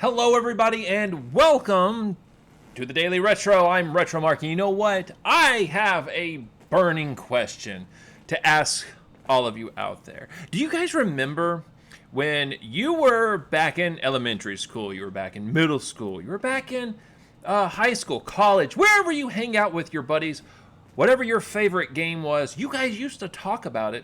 Hello everybody and welcome to the Daily Retro. I'm Retro Mark, and you know what? I have a burning question to ask all of you out there. Do you guys remember when you were back in elementary school, you were back in middle school, you were back in high school, college, wherever you hang out with your buddies, whatever your favorite game was, you guys used to talk about it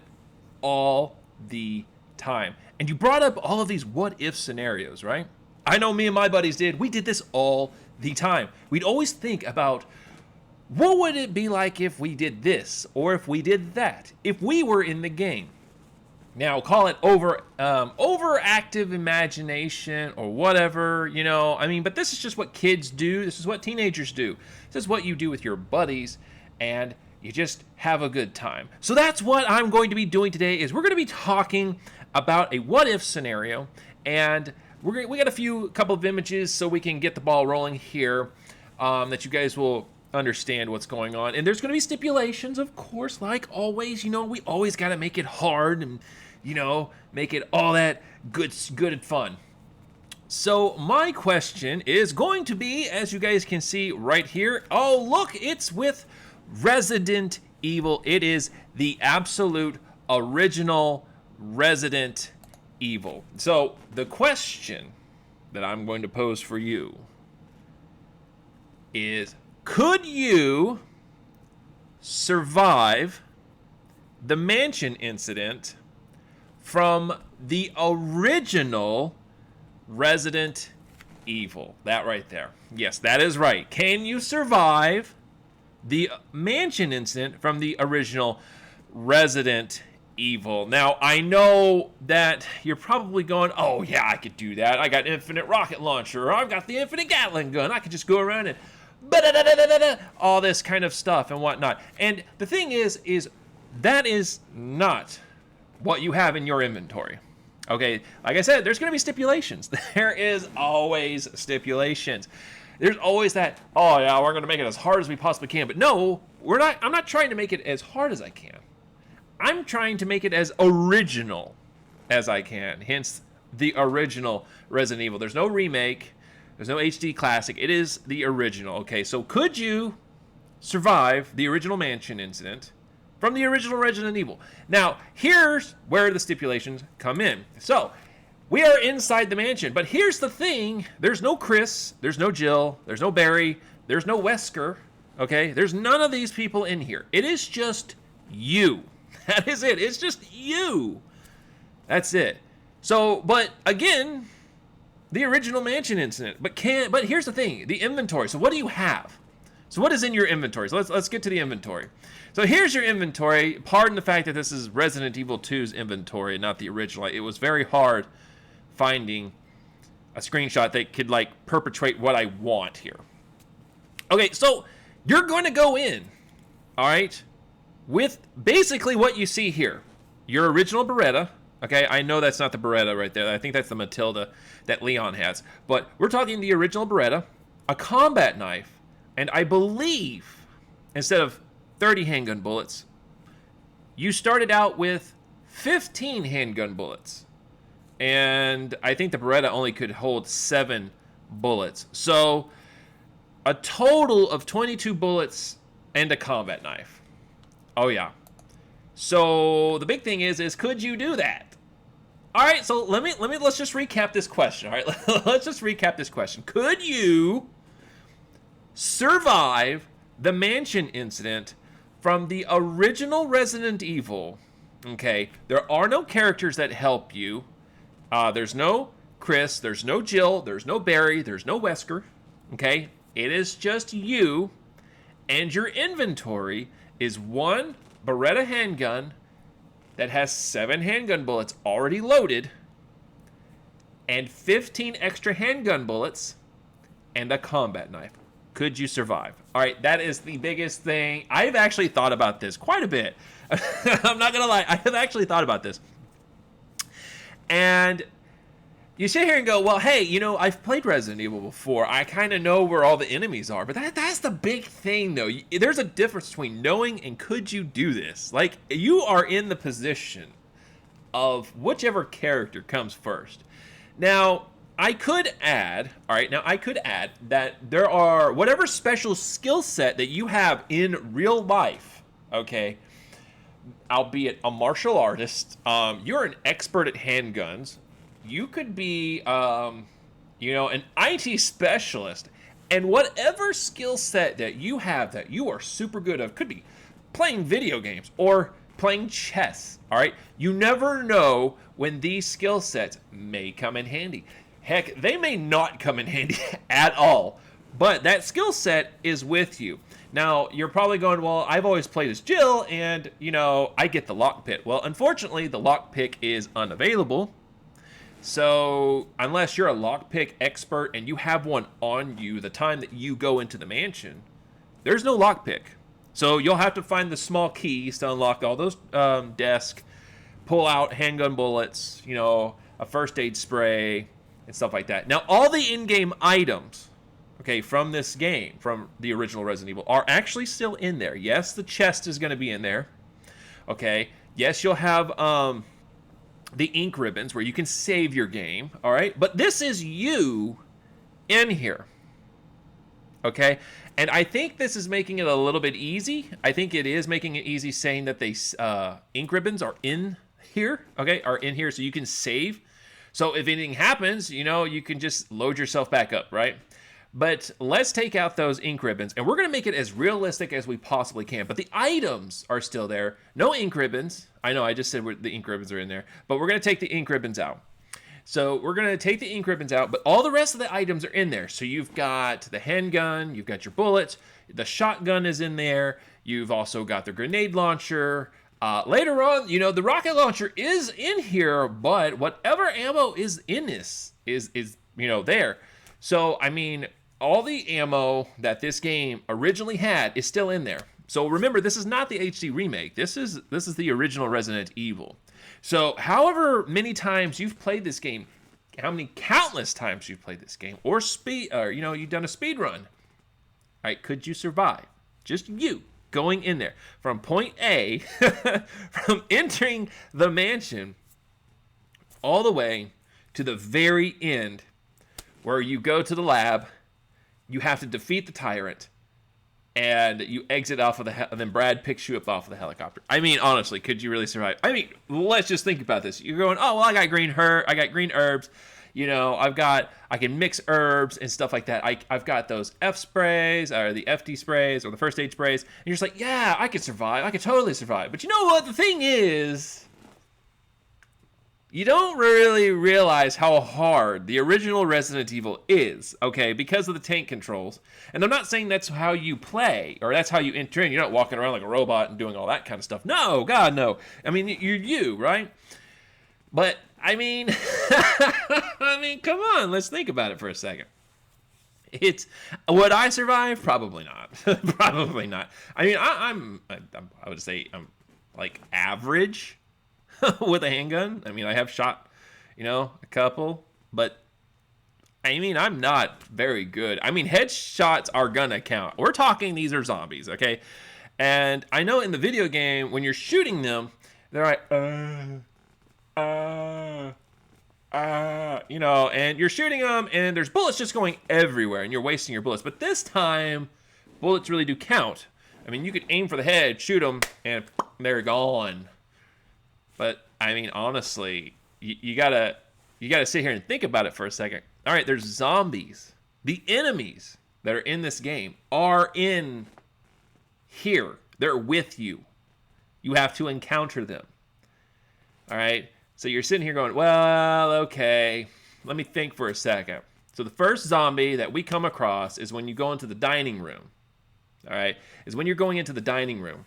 all the time. And you brought up all of these what-if scenarios, right? I know me and my buddies did. We did this all the time. We'd always think about what would it be like if we did this or if we did that, if we were in the game. Now, call it overactive imagination or whatever, you know. I mean, but this is just what kids do. This is what teenagers do. This is what you do with your buddies, and you just have a good time. So that's what I'm going to be doing today. Is we're going to be talking about a what-if scenario, and we got a couple of images so we can get the ball rolling here, that you guys will understand what's going on. And there's going to be stipulations, of course, like always. You know, we always got to make it hard and, you know, make it all that good and fun. So my question is going to be, as you guys can see right here, oh look, it's with Resident Evil. It is the absolute original Resident Evil. So the question that I'm going to pose for you is, could you survive the mansion incident from the original Resident Evil? That right there. Yes, that is right. Can you survive the mansion incident from the original Resident Evil? Now, I know that you're probably going, oh yeah, I could do that. I got infinite rocket launcher, or I've got the infinite Gatling gun. I could just go around and all this kind of stuff and whatnot. And the thing is that is not what you have in your inventory. Okay, like I said, there's going to be stipulations. There is always stipulations. There's always that, oh yeah, we're going to make it as hard as we possibly can. But no, I'm not trying to make it as hard as I can. I'm trying to make it as original as I can. Hence, the original Resident Evil. There's no remake. There's no HD classic. It is the original. Okay, so could you survive the original mansion incident from the original Resident Evil? Now, here's where the stipulations come in. So, we are inside the mansion. But here's the thing. There's no Chris. There's no Jill. There's no Barry. There's no Wesker. Okay? There's none of these people in here. It is just you. That is it. It's just you. That's it. So, but again, the original mansion incident. But here's the thing, the inventory. So what do you have? So what is in your inventory? So let's get to the inventory. So here's your inventory. Pardon the fact that this is Resident Evil 2's inventory, not the original. It was very hard finding a screenshot that could like perpetuate what I want here. Okay, so you're going to go in, all right, with basically what you see here. Your original Beretta. Okay, I know that's not the Beretta right there. I think that's the Matilda that Leon has. But we're talking the original Beretta, a combat knife, and I believe instead of 30 handgun bullets, you started out with 15 handgun bullets. And I think the Beretta only could hold 7 bullets. So a total of 22 bullets and a combat knife. Oh yeah. So the big thing is could you do that? All right, so let's just recap this question. All right, let's just recap this question. Could you survive the mansion incident from the original Resident Evil? Okay, there are no characters that help you. There's no Chris, there's no Jill, there's no Barry, there's no Wesker. Okay, it is just you, and your inventory is one Beretta handgun that has 7 handgun bullets already loaded, and 15 extra handgun bullets, and a combat knife. Could you survive? All right, that is the biggest thing. I've actually thought about this quite a bit. I'm not gonna lie, I have actually thought about this. And you sit here and go, well, hey, you know, I've played Resident Evil before. I kind of know where all the enemies are. But that's the big thing, though. There's a difference between knowing and could you do this. Like, you are in the position of whichever character comes first. Now, I could add, all right, now I could add that there are whatever special skill set that you have in real life, okay, albeit a martial artist, you're an expert at handguns, you could be, an IT specialist, and whatever skill set that you have that you are super good at, could be playing video games or playing chess, all right? You never know when these skill sets may come in handy. Heck, they may not come in handy at all, but that skill set is with you. Now, you're probably going, well, I've always played as Jill, and, I get the lockpick. Well, unfortunately, the lockpick is unavailable. So, unless you're a lockpick expert and you have one on you the time that you go into the mansion, there's no lockpick. So, you'll have to find the small keys to unlock all those desks, pull out handgun bullets, a first aid spray, and stuff like that. Now, all the in-game items, okay, from this game, from the original Resident Evil, are actually still in there. Yes, the chest is going to be in there. Okay. Yes, you'll have the ink ribbons where you can save your game. All right. But this is you in here. Okay. And I think this is making it a little bit easy. I think it is making it easy saying that they ink ribbons are in here. Okay. Are in here so you can save. So if anything happens, you can just load yourself back up, right? But let's take out those ink ribbons, and we're going to make it as realistic as we possibly can. But the items are still there. No ink ribbons. I know I just said the ink ribbons are in there, but we're going to take the ink ribbons out. So we're going to take the ink ribbons out, but all the rest of the items are in there. So you've got the handgun, you've got your bullets, the shotgun is in there, you've also got the grenade launcher. Later on, the rocket launcher is in here, but whatever ammo is in this is there. So, all the ammo that this game originally had is still in there. So remember, this is not the HD remake. This is the original Resident Evil. So, however many times you've played this game, how many countless times you've played this game, or you've done a speed run, all right, could you survive? Just you going in there from point A, from entering the mansion, all the way to the very end, where you go to the lab, you have to defeat the Tyrant, and you exit off of and then Brad picks you up off of the helicopter. Honestly, could you really survive? Let's just think about this. You're going, oh, well, I got green herbs. I can mix herbs and stuff like that. I've got those F sprays, or the FD sprays, or the first aid sprays. And you're just like, yeah, I could survive. I could totally survive. But you know what? The thing is, you don't really realize how hard the original Resident Evil is, okay, because of the tank controls. And I'm not saying that's how you play, or that's how you enter in. You're not walking around like a robot and doing all that kind of stuff. No, God, no. You're you, right? But, come on, let's think about it for a second. Would I survive? Probably not. Probably not. I would say I'm like average with a handgun. I have shot, a couple, but I'm not very good. Headshots are gonna count. We're talking these are zombies, okay? And I know in the video game, when you're shooting them, they're like, and you're shooting them, and there's bullets just going everywhere, and you're wasting your bullets. But this time, bullets really do count. You could aim for the head, shoot them, and they're gone. But honestly, you gotta sit here and think about it for a second. All right, there's zombies. The enemies that are in this game are in here. They're with you. You have to encounter them. All right. So you're sitting here going, well, okay, let me think for a second. So the first zombie that we come across is when you go into the dining room. All right, is when you're going into the dining room.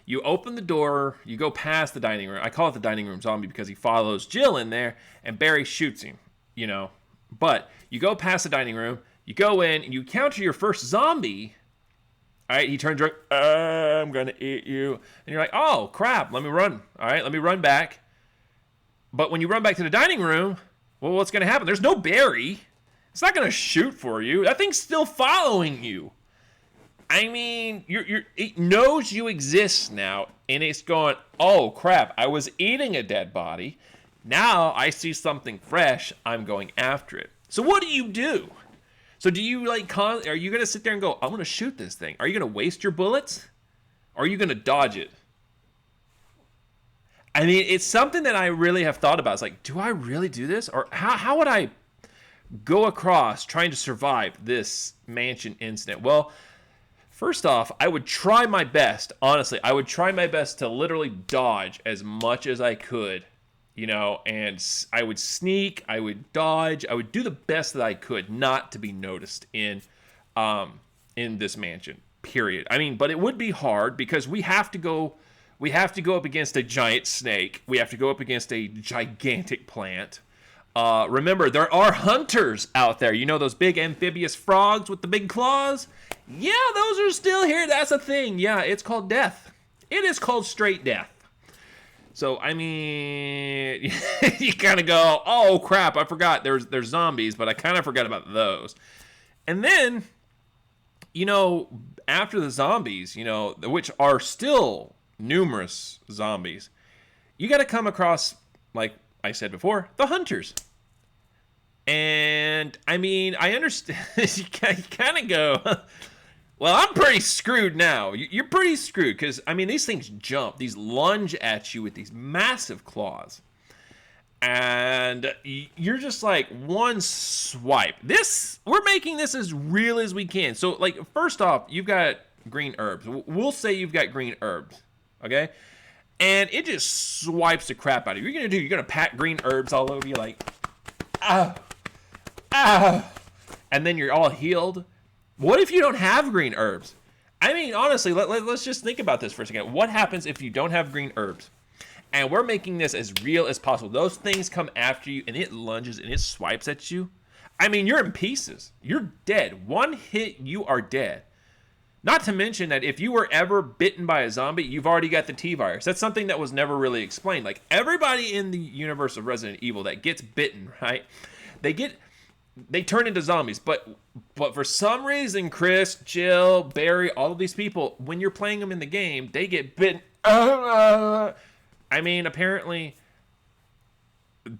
You open the door, you go past the dining room. I call it the dining room zombie because he follows Jill in there, and Barry shoots him, But you go past the dining room, you go in, and you encounter your first zombie. All right, he turns around, I'm going to eat you. And you're like, oh, crap, let me run. All right, let me run back. But when you run back to the dining room, well, what's going to happen? There's no Barry. It's not going to shoot for you. That thing's still following you. It knows you exist now, and it's going, oh, crap, I was eating a dead body. Now I see something fresh, I'm going after it. So what do you do? So do you are you going to sit there and go, I'm going to shoot this thing? Are you going to waste your bullets? Or are you going to dodge it? I mean, it's something that I really have thought about. It's like, do I really do this? Or how would I go across trying to survive this mansion incident? Well, first off, I would try my best. Honestly, I would try my best to literally dodge as much as I could. And I would sneak, I would dodge, I would do the best that I could not to be noticed in this mansion, period. I mean, but it would be hard because we have to go up against a giant snake. We have to go up against a gigantic plant. Remember, there are hunters out there. You know those big amphibious frogs with the big claws? Yeah, those are still here. That's a thing. Yeah, it's called death. It is called straight death. So, I mean, you kind of go, oh, crap, I forgot there's zombies, but I kind of forgot about those. And then, after the zombies, which are still numerous zombies, you got to come across, like I said before, the hunters. And, I mean, I understand, you kind of go... Well, I'm pretty screwed now. You're pretty screwed because, I mean, these things jump. These lunge at you with these massive claws. And you're just like one swipe. We're making this as real as we can. So, like, first off, you've got green herbs. We'll say you've got green herbs, okay? And it just swipes the crap out of you. You're going to pack green herbs all over you like, ah, ah. And then you're all healed. What if you don't have green herbs? I mean, honestly, let's just think about this for a second. What happens if you don't have green herbs? And we're making this as real as possible. Those things come after you, and it lunges, and it swipes at you. I mean, you're in pieces. You're dead. One hit, you are dead. Not to mention that if you were ever bitten by a zombie, you've already got the T-virus. That's something that was never really explained. Like, everybody in the universe of Resident Evil that gets bitten, right? They turn into zombies, but for some reason, Chris, Jill, Barry, all of these people, when you're playing them in the game, they get bitten. I mean, apparently,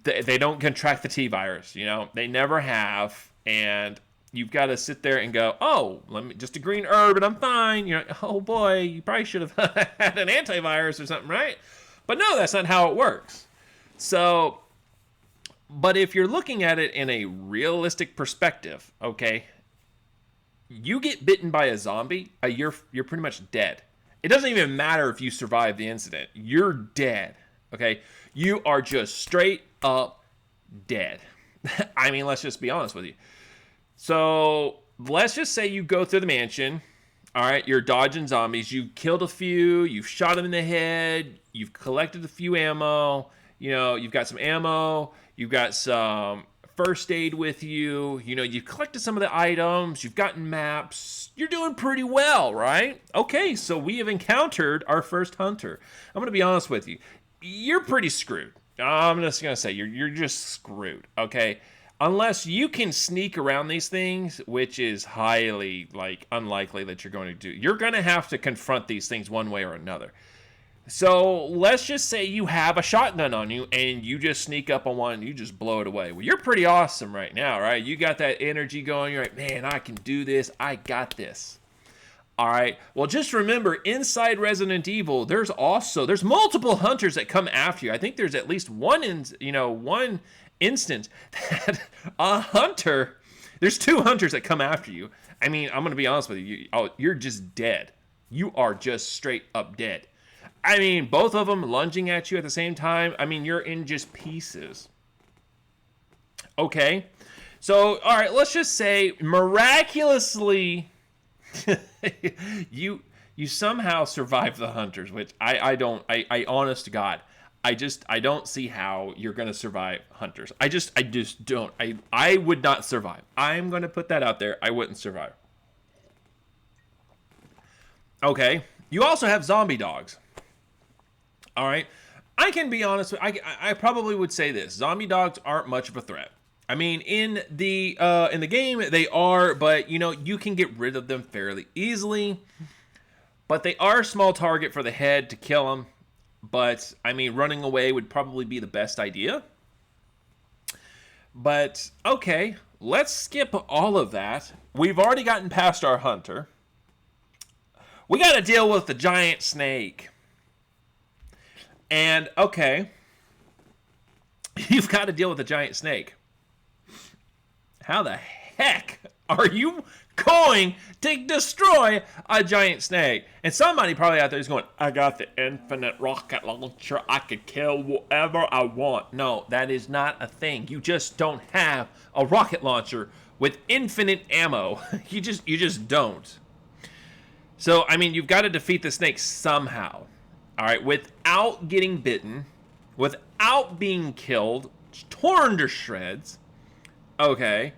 they don't contract the T-virus, They never have, and you've got to sit there and go, oh, just a green herb and I'm fine. Oh boy, you probably should have had an antivirus or something, right? But no, that's not how it works. So... But if you're looking at it in a realistic perspective, okay, you get bitten by a zombie, you're pretty much dead. It doesn't even matter if you survive the incident. You're dead, okay? You are just straight up dead. I mean, let's just be honest with you. So let's just say you go through the mansion. All right, you're dodging zombies. You killed a few. You've shot them in the head. You've collected a few ammo. You've got some ammo. You've got some first aid with you. You've collected some of the items. You've gotten maps. You're doing pretty well, right? Okay, so we have encountered our first hunter. I'm going to be honest with you. You're pretty screwed. I'm just going to say you're just screwed, okay? Unless you can sneak around these things, which is highly, unlikely that you're going to do. You're going to have to confront these things one way or another. So let's just say you have a shotgun on you and you just sneak up on one and you just blow it away. Well, you're pretty awesome right now, right? You got that energy going. You're like, man, I can do this. I got this. All right. Well, just remember, inside Resident Evil, there's multiple hunters that come after you. I think there's at least one instance that a hunter, there's two hunters that come after you. I mean, I'm going to be honest with you. You're just dead. You are just straight up dead. I mean, both of them lunging at you at the same time. I mean, you're in just pieces. Okay. So, all right, let's just say miraculously you somehow survive the hunters, which I honest to God, I don't see how you're going to survive hunters. I just don't. I would not survive. I'm going to put that out there. I wouldn't survive. Okay. You also have zombie dogs. All right, I can be honest. I probably would say this: zombie dogs aren't much of a threat. I mean, in the game they are, but you can get rid of them fairly easily. But they are a small target for the head to kill them. But I mean, running away would probably be the best idea. But, okay, let's skip all of that. We've already gotten past our hunter. We got to deal with the giant snake. And, okay, you've got to deal with the giant snake. How the heck are you going to destroy a giant snake? And somebody probably out there is going, I got the infinite rocket launcher. I could kill whatever I want. No, that is not a thing. You just don't have a rocket launcher with infinite ammo. You just don't. So, I mean, you've got to defeat the snake somehow. All right, without getting bitten, without being killed, torn to shreds. Okay.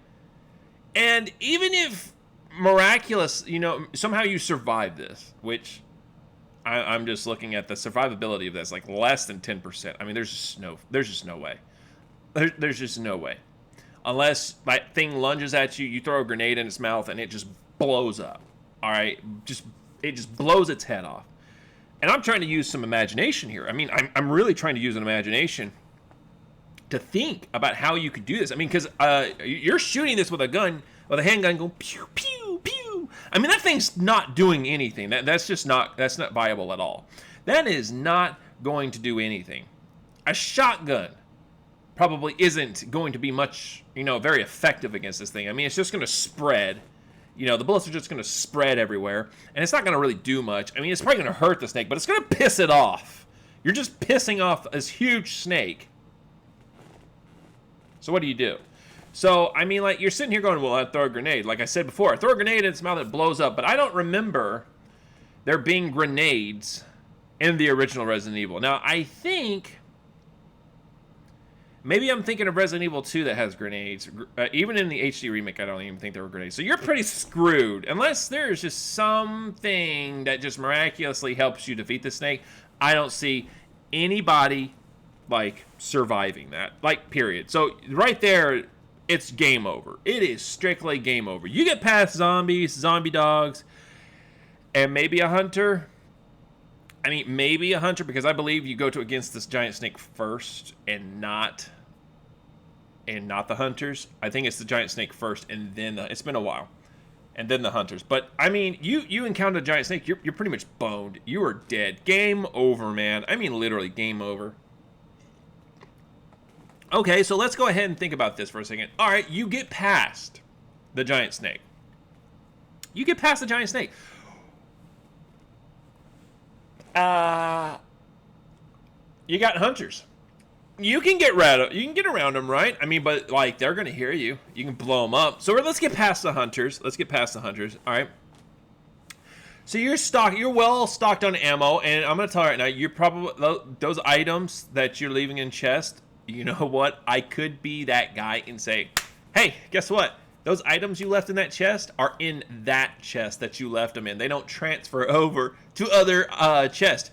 And even if miraculous, somehow you survive this, which I'm just looking at the survivability of this, like less than 10%. I mean, there's just no way. There's just no way. Unless that thing lunges at you, you throw a grenade in its mouth, and it just blows up. All right? It just blows its head off. And I'm trying to use some imagination here. I mean, I'm really trying to use an imagination to think about how you could do this. I mean, because you're shooting this with a gun, with a handgun, going pew pew pew. I mean, that thing's not doing anything. That's not viable at all. That is not going to do anything. A shotgun probably isn't going to be much, very effective against this thing. I mean, it's just going to spread. The bullets are just going to spread everywhere, and it's not going to really do much. I mean, it's probably going to hurt the snake, but it's going to piss it off. You're just pissing off this huge snake. So what do you do? So, I mean, like, you're sitting here going, well, I'd throw a grenade. Like I said before, I throw a grenade in its mouth, it blows up. But I don't remember there being grenades in the original Resident Evil. Now, I think maybe I'm thinking of Resident Evil 2 that has grenades. Even in the HD remake, I don't even think there were grenades. So you're pretty screwed. Unless there's just something that just miraculously helps you defeat the snake, I don't see anybody, like, surviving that. Like, period. So right there, it's game over. It is strictly game over. You get past zombies, zombie dogs, and maybe a hunter. I mean, maybe a hunter, because I believe you go against this giant snake first and not the hunters. I think it's the giant snake first, and then it's been a while, and then the hunters. But I mean, you encounter a giant snake, you're pretty much boned. You are dead. Game over, man. I mean, literally game over. Okay, so let's go ahead and think about this for a second. All right, you get past the giant snake. You get past the giant snake. You got hunters. You can get around them, right? I mean, but like they're gonna hear you. You can blow them up. So let's get past the hunters. All right. So you're well stocked on ammo, and I'm gonna tell you right now, you're probably those items that you're leaving in chest. You know what? I could be that guy and say, hey, guess what? Those items you left in that chest are in that chest that you left them in. They don't transfer over to other chests.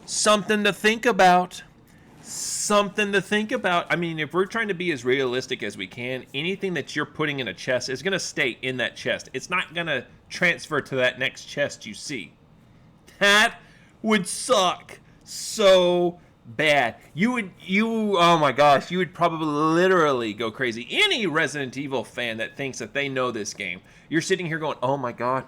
Something to think about. I mean, if we're trying to be as realistic as we can, anything that you're putting in a chest is going to stay in that chest. It's not going to transfer to that next chest you see. That would suck so bad. Oh my gosh, you would probably literally go crazy. Any Resident Evil fan that thinks that they know this game, you're sitting here going, oh my god,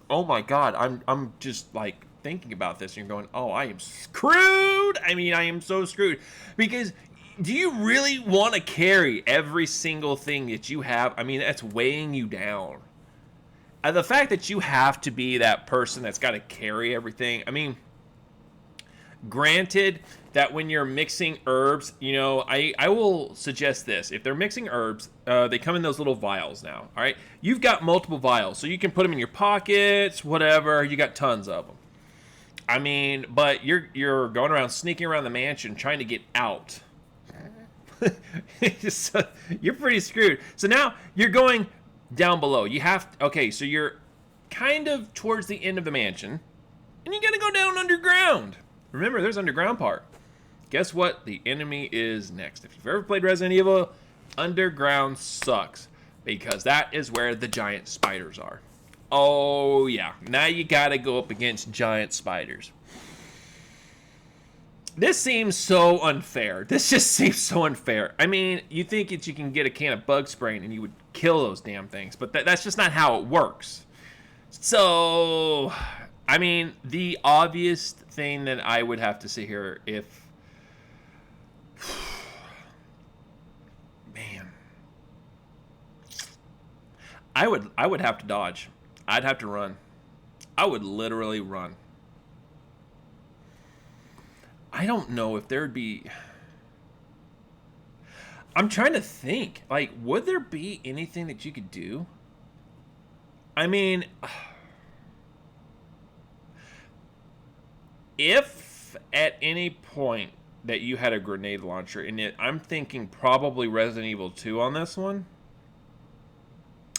I'm just like thinking about this, and you're going, oh, I am screwed. I mean, I am so screwed. Because do you really want to carry every single thing that you have? I mean, that's weighing you down. The fact that you have to be that person that's got to carry everything, I mean, granted that when you're mixing herbs, I will suggest this. If they're mixing herbs, they come in those little vials now, all right? You've got multiple vials, so you can put them in your pockets, whatever. You got tons of them. I mean, but you're going around, sneaking around the mansion, trying to get out. You're pretty screwed. So now you're going down below. So you're kind of towards the end of the mansion, and you got to go down underground. Remember, there's underground part. Guess what? The enemy is next. If you've ever played Resident Evil, underground sucks, because that is where the giant spiders are. Oh, yeah. Now you got to go up against giant spiders. This seems so unfair. This just seems so unfair. I mean, you think that you can get a can of bug spray and you would kill those damn things, but that's just not how it works. So, I mean, the obvious thing that I would have to say here, if... Man. I would have to dodge. I'd have to run. I would literally run. I don't know if there'd be... I'm trying to think. Like, would there be anything that you could do? I mean... If at any point that you had a grenade launcher in it, I'm thinking probably Resident Evil 2 on this one.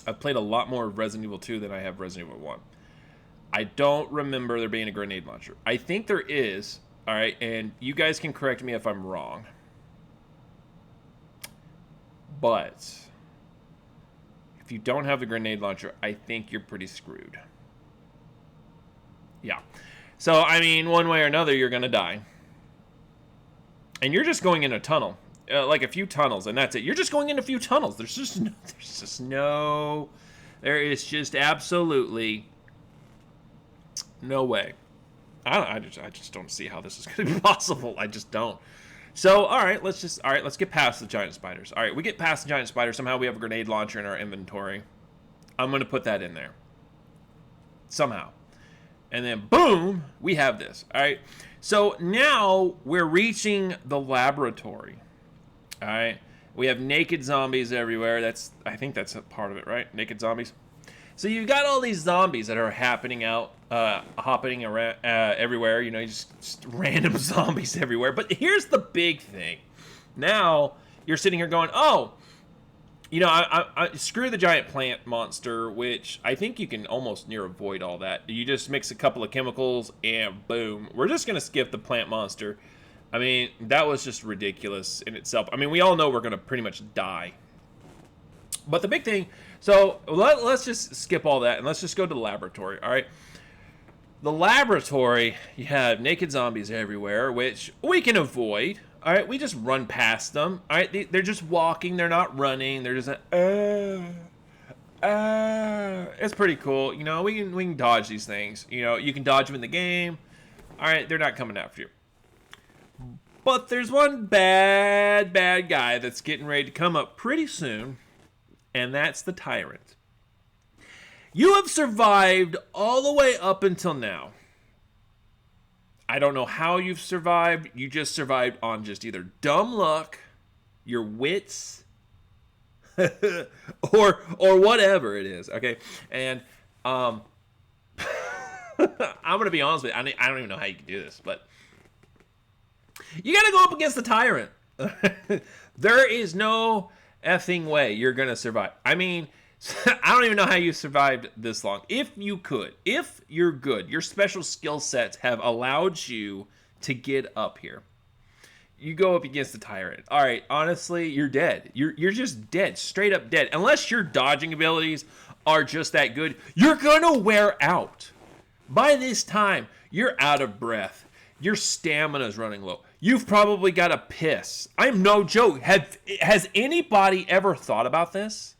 I've played a lot more Resident Evil 2 than I have Resident Evil 1. I don't remember there being a grenade launcher. I think there is... All right, and you guys can correct me if I'm wrong. But if you don't have the grenade launcher, I think you're pretty screwed. Yeah. So, I mean, one way or another, you're going to die. And you're just going in a tunnel. Like a few tunnels, and that's it. You're just going in a few tunnels. There is just absolutely no way. I just don't see how this is going to be possible. I just don't. So, all right, let's get past the giant spiders. All right, we get past the giant spiders. Somehow we have a grenade launcher in our inventory. I'm going to put that in there. Somehow. And then, boom, we have this. All right. So now we're reaching the laboratory. All right. We have naked zombies everywhere. I think that's a part of it, right? Naked zombies. So you've got all these zombies that are hopping around everywhere. You know, just random zombies everywhere. But here's the big thing. Now you're sitting here going, oh, you know, I screw the giant plant monster, which I think you can almost near avoid all that. You just mix a couple of chemicals and boom. We're just going to skip the plant monster. I mean, that was just ridiculous in itself. I mean, we all know we're going to pretty much die. But the big thing, so let's just skip all that and let's just go to the laboratory, all right? The laboratory, you have naked zombies everywhere, which we can avoid, all right? We just run past them, all right? They're just walking, they're not running, they're just it's pretty cool. You know, we can dodge these things. You know, you can dodge them in the game. All right, they're not coming after you. But there's one bad guy that's getting ready to come up pretty soon. And that's the Tyrant. You have survived all the way up until now. I don't know how you've survived. You just survived on just either dumb luck, your wits, or whatever it is. Okay, and I'm gonna be honest with you. I don't even know how you can do this, but you gotta go up against the Tyrant. There is no effing way you're gonna survive. I mean, I don't even know how you survived this long. If you could, if you're good, your special skill sets have allowed you to get up here. You go up against the Tyrant. All right, honestly, you're dead. You're just dead, straight up dead. Unless your dodging abilities are just that good, you're gonna wear out. By this time, you're out of breath. Your stamina's running low. You've probably got to piss. I'm no joke. Has anybody ever thought about this?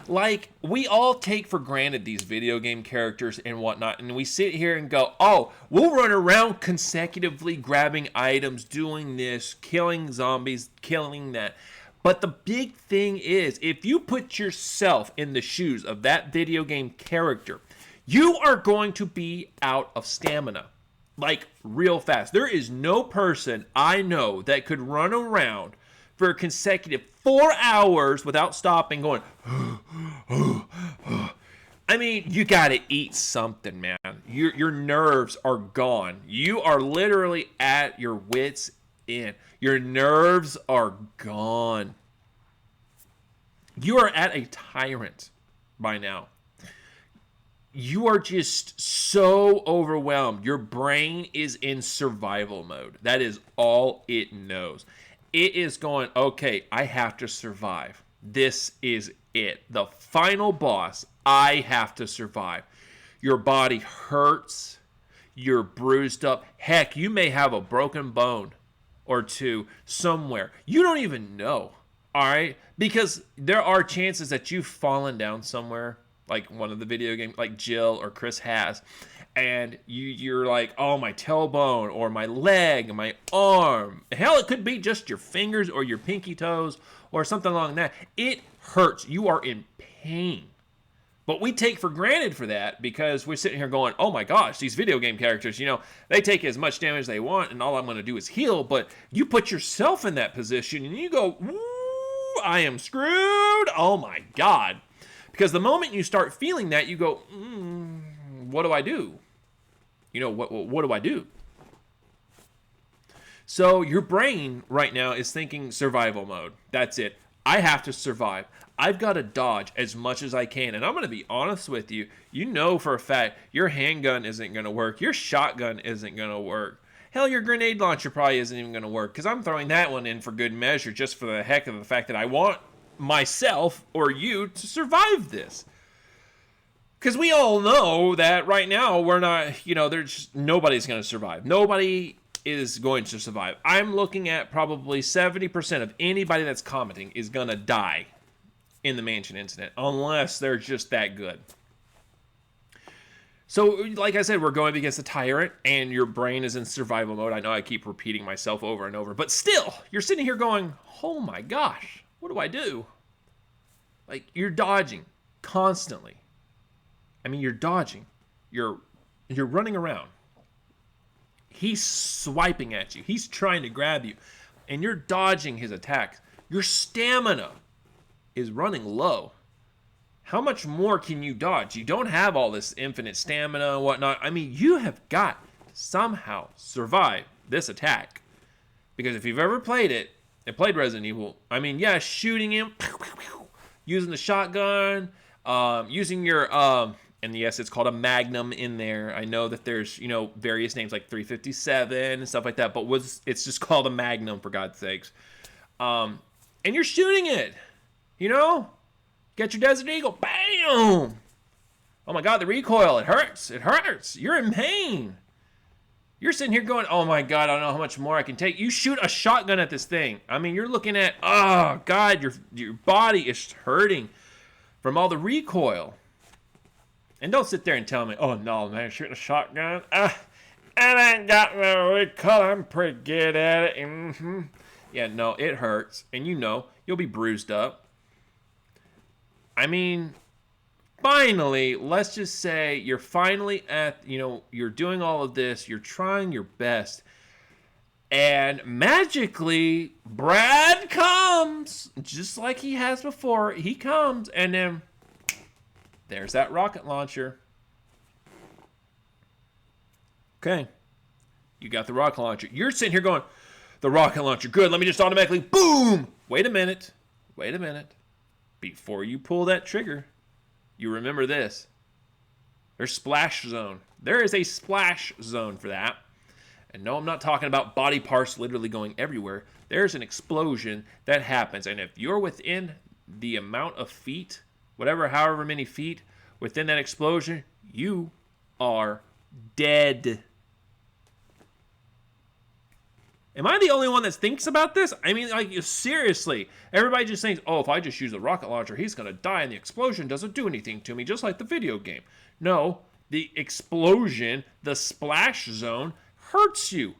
Like, we all take for granted these video game characters and whatnot, and we sit here and go, oh, we'll run around consecutively grabbing items, doing this, killing zombies, killing that. But the big thing is, if you put yourself in the shoes of that video game character, you are going to be out of stamina. Like, real fast. There is no person I know that could run around for a consecutive 4 hours without stopping going, I mean, you gotta eat something, man. Your nerves are gone. You are literally at your wits' end. Your nerves are gone. You are at a Tyrant by now. You are just so overwhelmed. Your brain is in survival mode. That is all it knows. It is going, okay, I have to survive. This is it. The final boss, I have to survive. Your body hurts. You're bruised up. Heck, you may have a broken bone. or two somewhere. You don't even know, all right? Because there are chances that you've fallen down somewhere, like one of the video games, like Jill or Chris has, and you're like, oh, my tailbone or my leg, my arm. Hell, it could be just your fingers or your pinky toes or something along that. It hurts. You are in pain. But we take for granted for that because we're sitting here going, oh my gosh, these video game characters, they take as much damage as they want and all I'm going to do is heal. But you put yourself in that position and you go, ooh, I am screwed. Oh my God. Because the moment you start feeling that, you go, what do I do? What do I do? So your brain right now is thinking survival mode. That's it. I have to survive. I've got to dodge as much as I can. And I'm going to be honest with you. You know for a fact your handgun isn't going to work. Your shotgun isn't going to work. Hell, your grenade launcher probably isn't even going to work because I'm throwing that one in for good measure just for the heck of the fact that I want myself or you to survive this. Because we all know that right now we're not, nobody's going to survive. Nobody is going to survive. I'm looking at probably 70% of anybody that's commenting is going to die in the mansion incident, unless they're just that good. So, like I said, we're going against the Tyrant, and your brain is in survival mode. I know I keep repeating myself over and over, but still, you're sitting here going, oh my gosh, what do I do? Like, you're dodging constantly. I mean, you're dodging. You're running around. He's swiping at you. He's trying to grab you, and you're dodging his attacks. Your stamina is running low. How much more can you dodge? You don't have all this infinite stamina and whatnot. I mean, you have got to somehow survive this attack. Because if you've ever played it, and played Resident Evil, I mean, yeah, shooting him, using the shotgun, using your, and yes, it's called a Magnum in there. I know that there's, various names like 357 and stuff like that, but it's just called a Magnum, for God's sakes. And you're shooting it. Get your Desert Eagle. Bam! Oh my God, the recoil. It hurts. It hurts. You're in pain. You're sitting here going, oh my God, I don't know how much more I can take. You shoot a shotgun at this thing. I mean, you're looking at, oh God, your body is hurting from all the recoil. And don't sit there and tell me, oh no, man, shooting a shotgun. It ain't got no recoil. I'm pretty good at it. Mm-hmm. Yeah, no, it hurts. And you'll be bruised up. I mean, finally, let's just say you're finally at, you're doing all of this, you're trying your best, and magically, Brad comes, just like he has before. He comes, and then there's that rocket launcher. Okay, you got the rocket launcher. You're sitting here going, the rocket launcher, good, let me just automatically, boom! Wait a minute. Before you pull that trigger, you remember this. There's splash zone. There is a splash zone for that. And no, I'm not talking about body parts literally going everywhere. There's an explosion that happens. And if you're within the amount of feet, however many feet, within that explosion, you are dead. Am I the only one that thinks about this? I mean, like, seriously. Everybody just thinks, oh, if I just use the rocket launcher, he's going to die and the explosion doesn't do anything to me, just like the video game. No, the explosion, the splash zone, hurts you.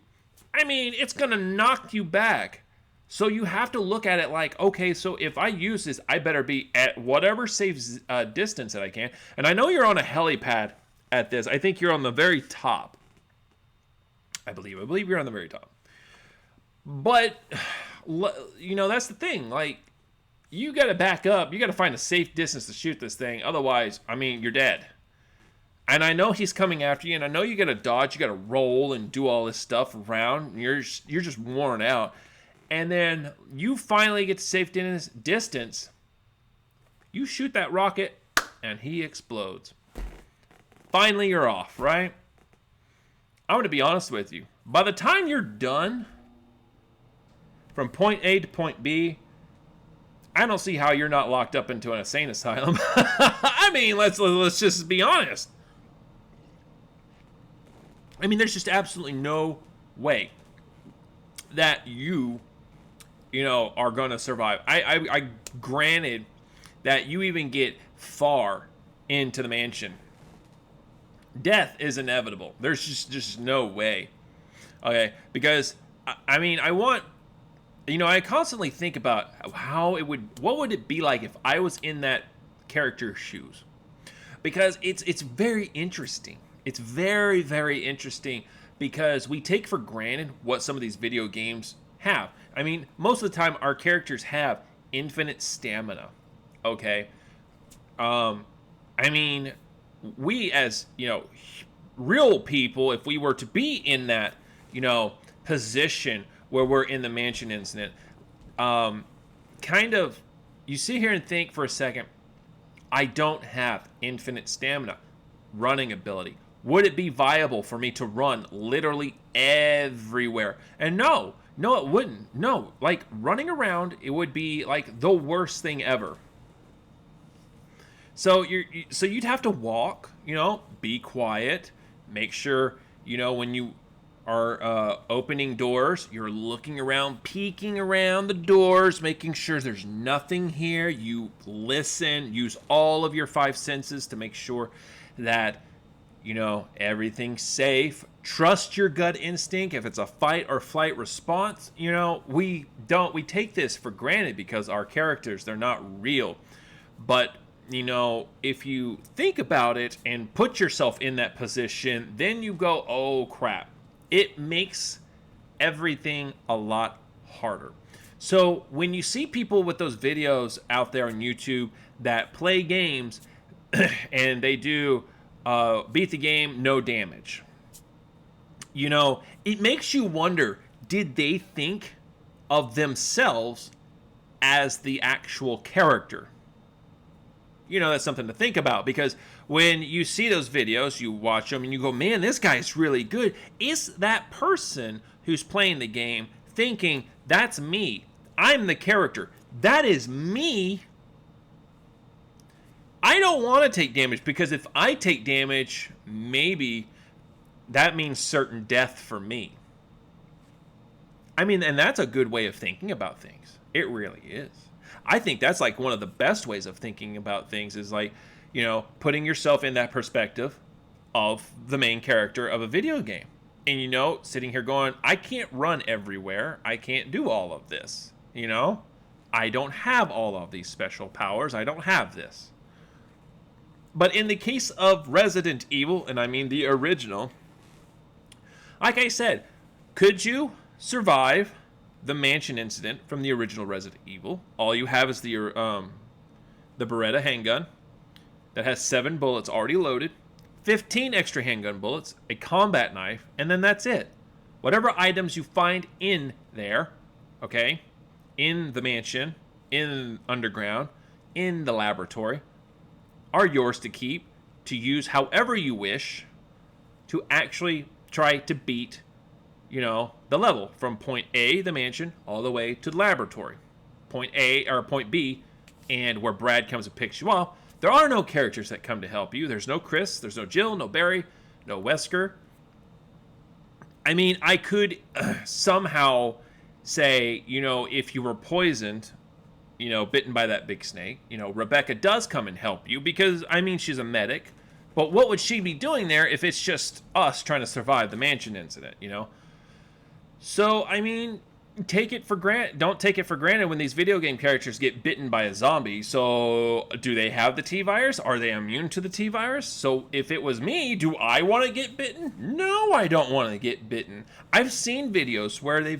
I mean, it's going to knock you back. So you have to look at it like, okay, so if I use this, I better be at whatever safe distance that I can. And I know you're on a helipad at this. I think you're on the very top. I believe you're on the very top. But, that's the thing. Like, you got to back up. You got to find a safe distance to shoot this thing. Otherwise, I mean, you're dead. And I know he's coming after you, and I know you got to dodge. You got to roll and do all this stuff around. You're just worn out. And then you finally get to safe distance. You shoot that rocket, and he explodes. Finally, you're off, right? I'm going to be honest with you. By the time you're done, from point A to point B, I don't see how you're not locked up into an insane asylum. I mean, let's just be honest. I mean, there's just absolutely no way. that you know, are going to survive. I granted that you even get far into the mansion, death is inevitable. There's just no way. Okay, because I mean, I want, you know, I constantly think about what would it be like if I was in that character's shoes, because it's very interesting. It's very, very interesting because we take for granted what some of these video games have. I mean, most of the time our characters have infinite stamina. Okay, I mean, we as, you know, real people, if we were to be in that, you know, position where we're in the mansion incident, kind of, you sit here and think for a second, I don't have infinite stamina, running ability. Would it be viable for me to run literally everywhere? And no, it wouldn't. No, like running around, it would be like the worst thing ever. So so you'd have to walk, you know, be quiet, make sure, you know, when you are opening doors, you're looking around, peeking around the doors, making sure there's nothing here. You listen, use all of your five senses to make sure that, you know, everything's safe. Trust your gut instinct. If it's a fight or flight response, you know, we take this for granted because our characters, they're not real. But, you know, if you think about it and put yourself in that position, then you go, oh crap. It makes everything a lot harder. So when you see people with those videos out there on YouTube that play games and they do beat the game, no damage, you know, it makes you wonder, did they think of themselves as the actual character? You know, that's something to think about, because when you see those videos, you watch them and you go, man, this guy's really good. Is that person who's playing the game thinking, that's me, I'm the character, that is me? I don't want to take damage, because if I take damage, maybe that means certain death for me. I mean, and that's a good way of thinking about things. It really is. I think that's like one of the best ways of thinking about things, is like, you know, putting yourself in that perspective of the main character of a video game. And, you know, sitting here going, I can't run everywhere. I can't do all of this. You know, I don't have all of these special powers. I don't have this. But in the case of Resident Evil, and I mean the original, like I said, could you survive the mansion incident from the original Resident Evil? All you have is the Beretta handgun that has 7 bullets already loaded, 15 extra handgun bullets, a combat knife, and then that's it. Whatever items you find in there, okay, in the mansion, in underground, in the laboratory, are yours to keep, to use however you wish, to actually try to beat, you know, the level from point A, the mansion, all the way to the laboratory. Point A, or point B, and where Brad comes and picks you up. There are no characters that come to help you. There's no Chris, there's no Jill, no Barry, no Wesker. I mean, I could somehow say, you know, if you were poisoned, you know, bitten by that big snake, you know, Rebecca does come and help you, because, I mean, she's a medic. But what would she be doing there if it's just us trying to survive the mansion incident, you know? So, I mean, don't take it for granted when these video game characters get bitten by a zombie. So, do they have the T-virus? Are they immune to the T-virus? So, if it was me, do I want to get bitten? No, I don't want to get bitten. I've seen videos where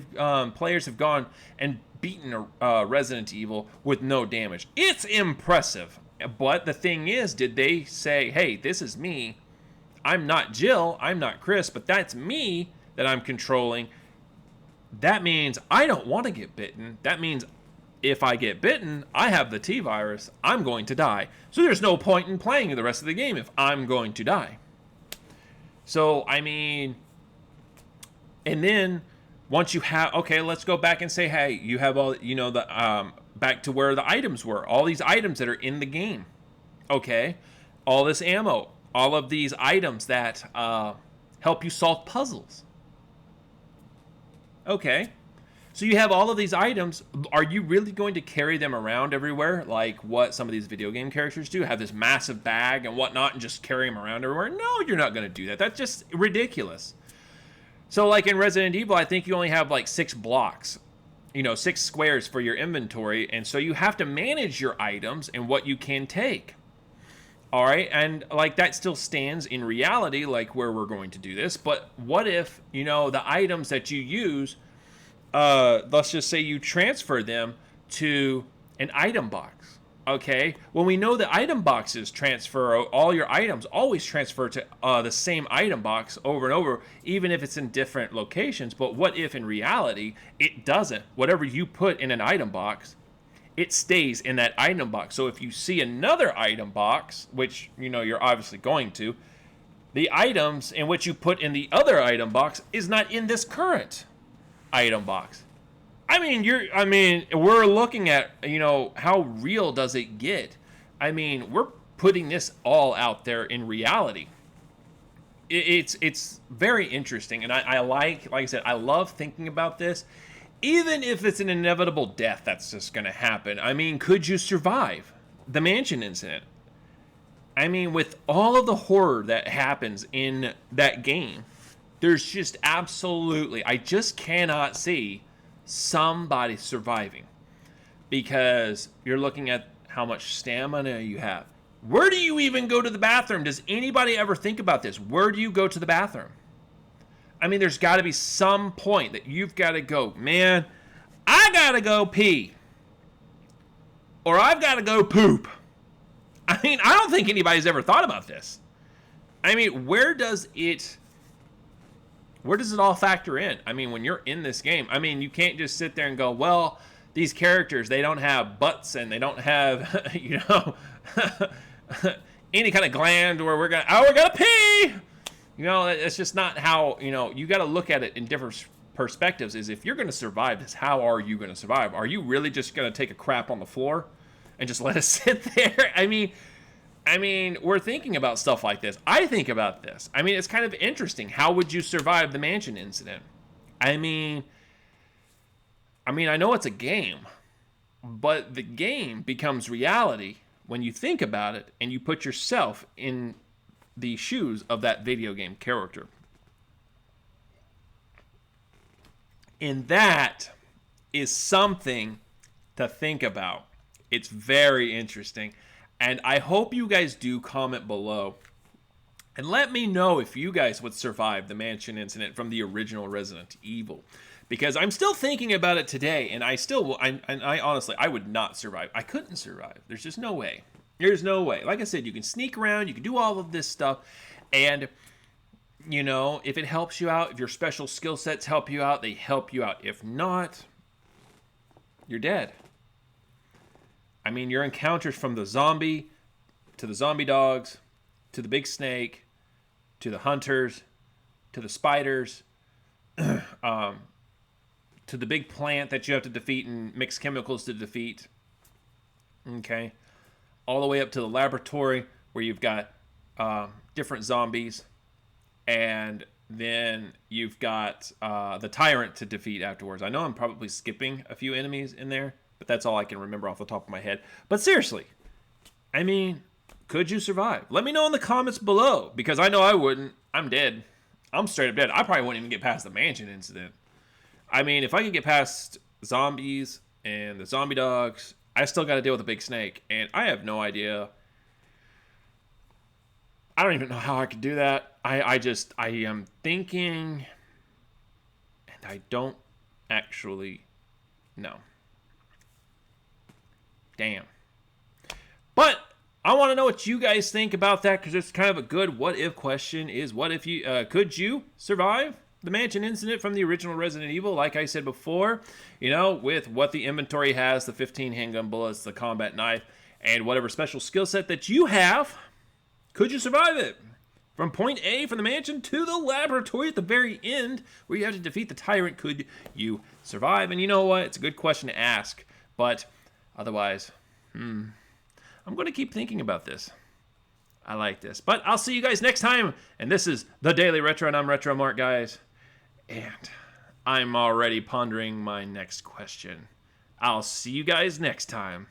players have gone and beaten a Resident Evil with no damage. It's impressive. But the thing is, did they say, hey, this is me. I'm not Jill, I'm not Chris, but that's me that I'm controlling. That means I don't want to get bitten. That means if I get bitten, I have the T-virus, I'm going to die. So there's no point in playing the rest of the game if I'm going to die. So, I mean, and then once you have, okay, let's go back and say, hey, you have all, you know, the back to where the items were. All these items that are in the game. Okay, all this ammo, all of these items that help you solve puzzles. Okay, So you have all of these items. Are you really going to carry them around everywhere like what some of these video game characters do? Have this massive bag and whatnot and just carry them around everywhere? No, you're not going to do that. That's just ridiculous. So like in Resident Evil, I think you only have like 6 blocks, 6 squares for your inventory. And so you have to manage your items and what you can take. All right. And like that still stands in reality, like where we're going to do this. But what if, the items that you use, let's just say you transfer them to an item box. Okay, well, we know that item boxes transfer, all your items always transfer to the same item box over and over, even if it's in different locations. But what if in reality it doesn't? Whatever you put in an item box, it stays in that item box. So if you see another item box, which you're obviously going to, the items in which you put in the other item box is not in this current item box. We're looking at, how real does it get? We're putting this all out there in reality. It's very interesting, and I like I said, I love thinking about this. Even if it's an inevitable death that's just going to happen. Could you survive the mansion incident? With all of the horror that happens in that game, there's just absolutely, I just cannot see somebody surviving, because you're looking at how much stamina you have. Where do you even go to the bathroom? Does anybody ever think about this? Where do you go to the bathroom? There's got to be some point that you've got to go, man, I got to go pee, or I've got to go poop. I don't think anybody's ever thought about this. Where does it all factor in? When you're in this game, you can't just sit there and go, well, these characters, they don't have butts and they don't have, any kind of gland where we're gonna pee. It's just not how, you got to look at it in different perspectives. Is if you're going to survive this, how are you going to survive? Are you really just going to take a crap on the floor and just let it sit there? We're thinking about stuff like this. I think about this. It's kind of interesting. How would you survive the mansion incident? I know it's a game, but the game becomes reality when you think about it and you put yourself in the shoes of that video game character. And that is something to think about. It's very interesting. And I hope you guys do comment below and let me know if you guys would survive the mansion incident from the original Resident Evil. Because I'm still thinking about it today, and I honestly, I would not survive. I couldn't survive. There's just no way. There's no way. Like I said, you can sneak around, you can do all of this stuff, and, if it helps you out, if your special skill sets help you out, they help you out. If not, you're dead. Your encounters from the zombie, to the zombie dogs, to the big snake, to the hunters, to the spiders, to the big plant that you have to defeat and mix chemicals to defeat. Okay. All the way up to the laboratory where you've got different zombies. And then you've got the Tyrant to defeat afterwards. I know I'm probably skipping a few enemies in there, but that's all I can remember off the top of my head. But seriously, could you survive? Let me know in the comments below, because I know I wouldn't. I'm dead. I'm straight up dead. I probably wouldn't even get past the mansion incident. If I could get past zombies and the zombie dogs, I still got to deal with a big snake, and I have no idea. I don't even know how I could do that. I am thinking, and I don't actually know. Damn. But I want to know what you guys think about that, because it's kind of a good what-if question. Is what if you could you survive the mansion incident from the original Resident Evil? Like I said before, with what the inventory has, the 15 handgun bullets, the combat knife, and whatever special skill set that you have, could you survive it? From point A, from the mansion, to the laboratory at the very end, where you have to defeat the Tyrant, could you survive? And you know what? It's a good question to ask, but otherwise, I'm going to keep thinking about this. I like this. But I'll see you guys next time, and this is The Daily Retro, and I'm Retro Mark, guys. And I'm already pondering my next question. I'll see you guys next time.